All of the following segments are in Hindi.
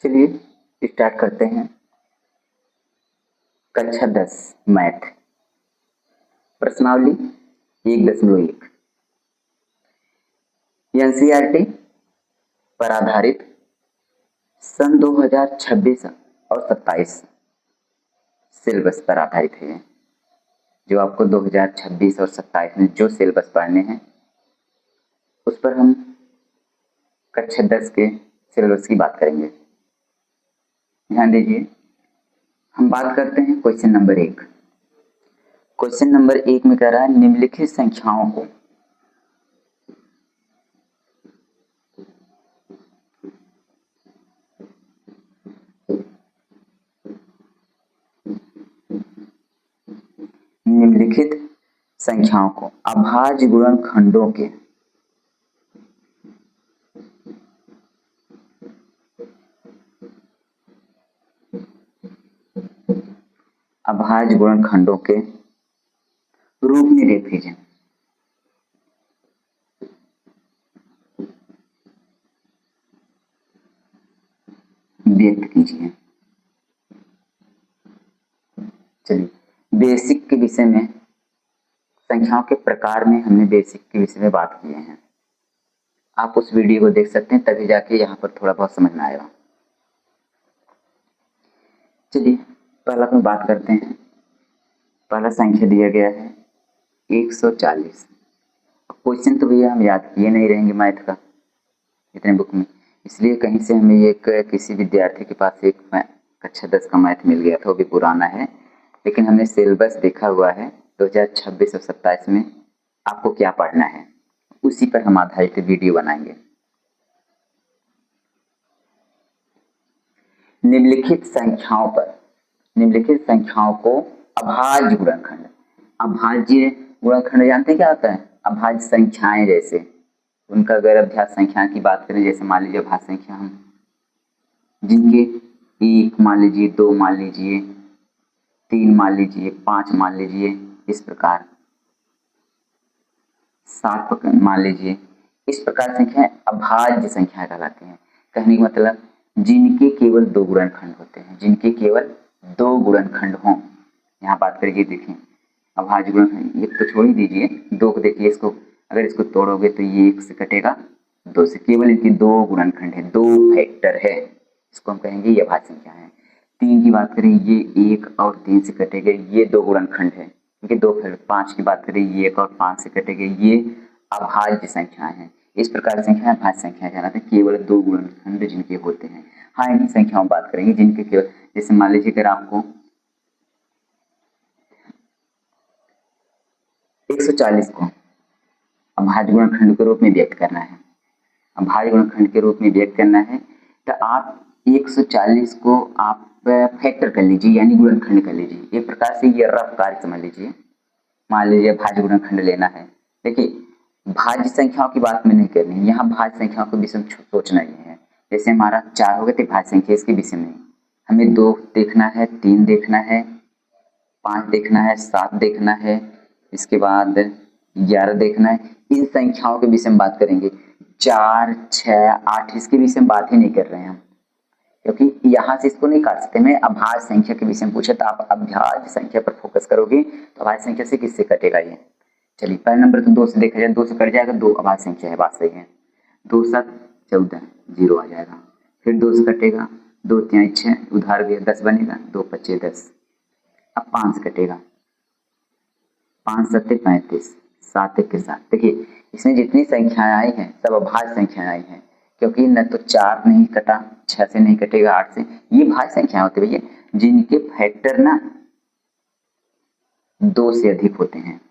चलिए स्टार्ट करते हैं। कक्षा 10 मैथ प्रश्नावली 1.1 एनसीईआरटी पर आधारित सन 2026 और 27 सिलेबस पर आधारित है। जो आपको 2026 और 27 में जो सिलेबस पढ़ने हैं उस पर हम कक्षा 10 के सिलेबस की बात करेंगे। ध्यान दीजिए, हम बात करते हैं क्वेश्चन नंबर 1। क्वेश्चन नंबर 1 में कह रहा है निम्नलिखित संख्याओं को अभाज्य गुणनखंडों के रूप में लिख लीजिए। व्यक्त कीजिए। चलिए बेसिक के विषय में, संख्याओं के प्रकार में हमने बेसिक के विषय में बात किए हैं। आप उस वीडियो को देख सकते हैं, तभी जाके यहाँ पर थोड़ा बहुत समझ में आएगा। चलिए पहला हम बात करते हैं। पहला संख्या दिया गया है 140। क्वेश्चन तो भैया हम याद किए नहीं रहेंगे मैथ का इतने बुक में, इसलिए कहीं से हमें एक किसी विद्यार्थी के पास एक कक्षा 10 का मैथ मिल गया था, वो भी पुराना है, लेकिन हमने सिलेबस देखा हुआ है 2026 और 27 में आपको क्या पढ़ना है, उसी पर हम आधारित वीडियो बनाएंगे। निम्नलिखित संख्याओं को अभाज्य गुणनखंड, अभाज्य गुणनखंड जानते हैं क्या होता है? अभाज्य संख्याएं, जैसे उनका अगर अभ्यास संख्या की बात करें, जैसे मान लीजिए अभाज्य संख्या हम जिनके 1 मान लीजिए, 2 मान लीजिए, 3 मान लीजिए, 5 मान लीजिए, इस प्रकार 7 मान लीजिए, इस प्रकार संख्याएं अभाज्य संख्या कहलाती हैं। कहने का मतलब जिनके केवल 2 गुणनखंड होते हैं, जिनके केवल 2 गुणनखंड हों। यहाँ बात करिए, देखिए अभाज्य गुणनखंड, ये तो छोड़ ही दीजिए, 2 को देखिए, इसको अगर इसको तोड़ोगे तो ये 1 से कटेगा, 2 से, केवल इनकी 2 गुणनखंड है, 2 फैक्टर है, इसको हम कहेंगे ये अभाज्य संख्या है। 3 की बात करें, ये 1 और 3 से कटेगा, ये 2 गुणनखंड है, क्योंकि 2 फैक्टर। 5 की बात करें, ये 1 और 5 से कटेगा, ये अभाज्य संख्याएं हैं। इस प्रकार संख्याएं अभाज्य संख्या कहलाते हैं, केवल 2 गुणनखंड जिनके होते हैं। हाँ, इनकी संख्याओं बात करेंगे जिनके केवल, जैसे मान लीजिए अगर आपको 140 को अभाज्य गुणनखंड के रूप में व्यक्त करना है, अभाज्य गुणनखंड के रूप में व्यक्त करना है, तो आप 140 को आप फैक्टर कर लीजिए, यानी गुणनखंड कर लीजिए। एक प्रकार से ये रफ कार्य समझ लीजिए। मान लीजिए भाज्य गुणनखंड लेना है। देखिए भाज्य संख्याओं की बात में नहीं करनी है, यहाँ भाज्य संख्याओं के विषय में सोचना ही है। जैसे हमारा 4 हो गए थे भाज्य संख्या, इसके विषय में हमें 2 देखना है, 3 देखना है, 5 देखना है, 7 देखना है, इसके बाद 11 देखना है। इन संख्याओं के विषय में बात करेंगे। 4, 6, 8 इसके विषय में बात ही नहीं कर रहे हैं हम, क्योंकि यहाँ से इसको नहीं काट सकते। मैं अभाज्य संख्या के विषय में पूछे तो आप अभाज्य संख्या पर फोकस करोगे, तो अभाज्य संख्या से किससे कटेगा ये? चलिए पहले नंबर तो 2 से देखा जाए, 2 से कट जाएगा, 2 अभाज्य संख्या है, बात सही है। 2 7 14, 0 आ जाएगा। फिर 2 से कटेगा, 2 3 6, उधार गया, 10 बनेगा, 2 5 10। अब 5 से कटेगा, 5 7 35, 7 1 7। देखिए इसमें जितनी संख्याएं आई हैं सब अभाज्य संख्याएं आई हैं, क्योंकि न तो 4 नहीं कटा, 6 से नहीं कटेगा, 8 से। ये भाज्य संख्याएं होती है भैया, जिनके फैक्टर ना 2 से अधिक होते हैं,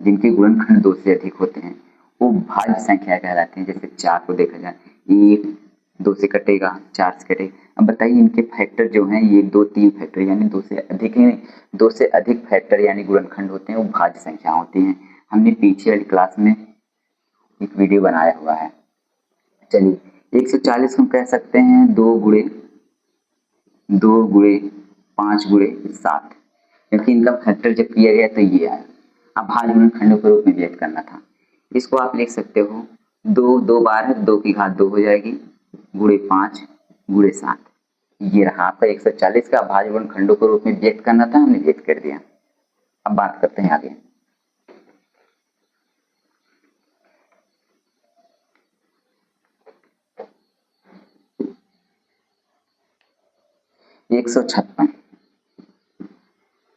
जिनके गुणनखंड 2 से अधिक होते हैं, वो भाज्य संख्या कहलाती हैं। जैसे 4 को देखा जाए, 1 2 से कटेगा, 4 से कटेगा। अब बताइए इनके फैक्टर जो हैं, 1 2 3 फैक्टर, यानी 2 से अधिक ही नहीं, 2 से अधिक फैक्टर यानी गुणनखंड होते हैं, वो भाज्य संख्या होती हैं। हमने पीछे वाली क्लास में एक वीडियो बनाया हुआ है। चलिए 140 को कह सकते हैं 2 गुणे 5 गुणे 7, क्योंकि इनका फैक्टर जब किया गया तो ये आया। अभाज्य गुणनखंडों के रूप में व्यक्त करना था। इसको आप लिख सकते हो 2 2 बार है, 2 की घात 2 हो जाएगी, गुणे 5 गुणे 7। ये रहा आपका 140 का अभाज्य गुणनखंडों के रूप में व्यक्त करना था, हमने व्यक्त कर दिया। अब बात करते हैं आगे। एक 156,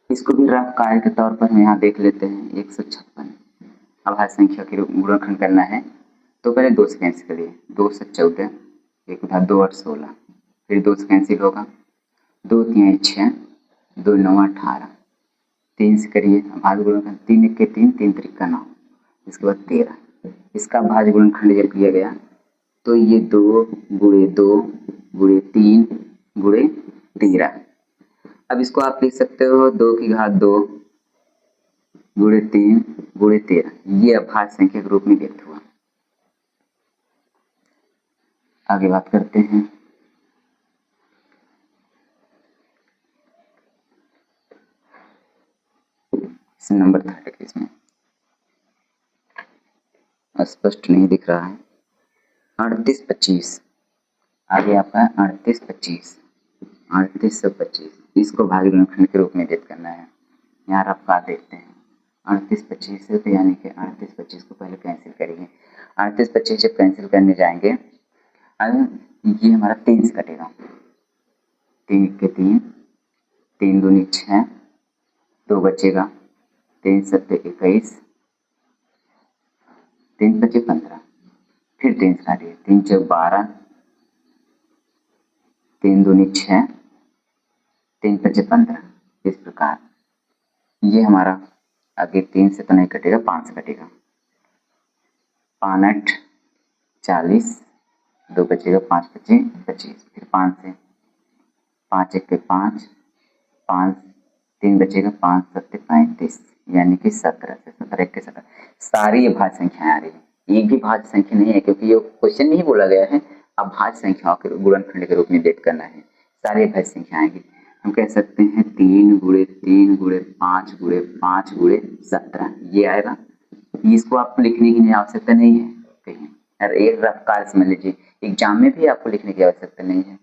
इसको भी रफ कार्य के तौर पर हम यहाँ देख लेते हैं। 156 अभाज्य संख्या के रूप में गुणनखंड करना है तो पहले 2 से कैंसिल करिए। 2 से 14, एक उठा 2 और 16, फिर 2 से कैंसिल होगा, 2 3 6, 2 9 18, 3 से करिए अभाज्य गुणनखंड, 3 1 के 3, 3 3 का 9, इसके बाद 13। इसका अभाज्य गुणनखंड जब किया गया तो ये 2 गुणे 2 गुणे 3 गुणे 13। अब इसको आप लिख सकते हो 2 की घात 2 गुणे 3 गुणे 13, ये अभाज्य संख्या के रूप में व्यक्त हुआ। आगे बात करते हैं। नंबर 30 में स्पष्ट नहीं दिख रहा है। 38 25, आगे आपका 38 25, 3825, इसको भाज्य गुणनखंड के रूप में व्यक्त करना है। यहाँ आप का देखते हैं 38 25 से, तो यानी कि 38 25 को पहले कैंसिल करिए। 38 25 जब कैंसिल करने जाएंगे, ये हमारा 3 से कटेगा, 3 के 3, 3 दूनी 6, 2 बचेगा, 3 7 21, 3 5 15, फिर 3 से काटिए, 3 4 12, 3 दूनी 6, 3 5 15, इस प्रकार ये हमारा आगे 3 से तो नहीं कटेगा, 5 से कटेगा। 5 8 40, 2 बचेगा, 5 25 25, फिर 5 से, 5 1 5, 5 3 बचेगा, 5 7 35, यानी कि 17 से 17 1 17, सारी अभाज्य संख्याएं आ रही है। एक भी भाज्य संख्या नहीं है, क्योंकि ये क्वेश्चन में ही बोला गया है अभाज्य संख्याओं के गुणनखंड के रूप में व्यक्त करना है। सारी अभाज्य संख्या आएंगी। हम कह सकते हैं 3 गुणे 3 गुणे 5 गुणे 5 गुणे 17, ये आएगा। इसको आपको लिखने की आवश्यकता नहीं है कहीं, और एक रफ कार्य समझ लीजिए, एग्जाम में भी आपको लिखने की आवश्यकता नहीं है।